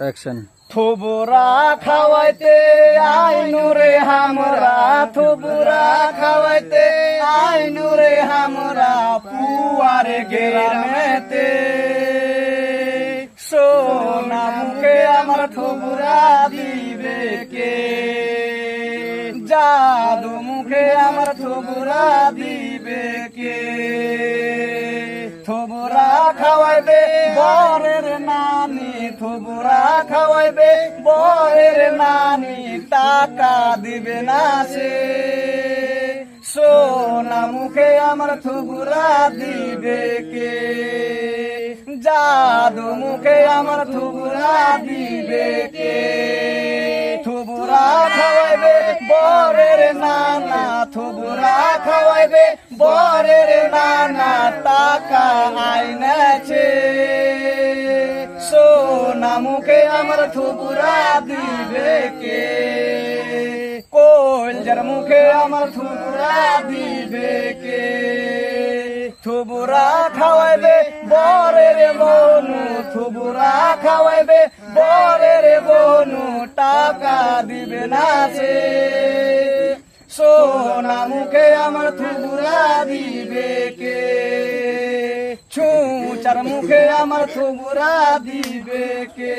Action. থুবুরা খাওয়াইতে আইনু রে হামরা, থুবুরা খাওয়াইতে আইনু রে হামরা পুয়ারে গেরামেতে। সোনা মুখে আমার থুবুরা দিবে কে, জাদু মুখে আমার থুবুরা দিবে কে। থুবুরা খাওয়াইবে বরের নানি, থুবুরা খাওয়াইবে বরের নানি, টাকা দিবে না সে। সোনা মুখে আমার থুবুরা দিবে কে, জাদু মুখে আমার থুবুরা দিবে কে। থুবুরা খাওয়াইবে বরের নানা, থুবুরা খাওয়াইবে বরের নানা, টাকা আইনাছে। সোনা মুখে আমার থুবুরা দিবে কে, কলজার মুখে আমার থুবুরা দিবে কে। থুবুরা খাওয়াইবে বরের বনু, থুবুরা খাওয়াইবে বরের বনু, টাকা দিবে না সে। সোনা মুখে আমার থুবুরা দিবে কে, ছুঁচার মুখে আমার থুবুরা দিবে কে।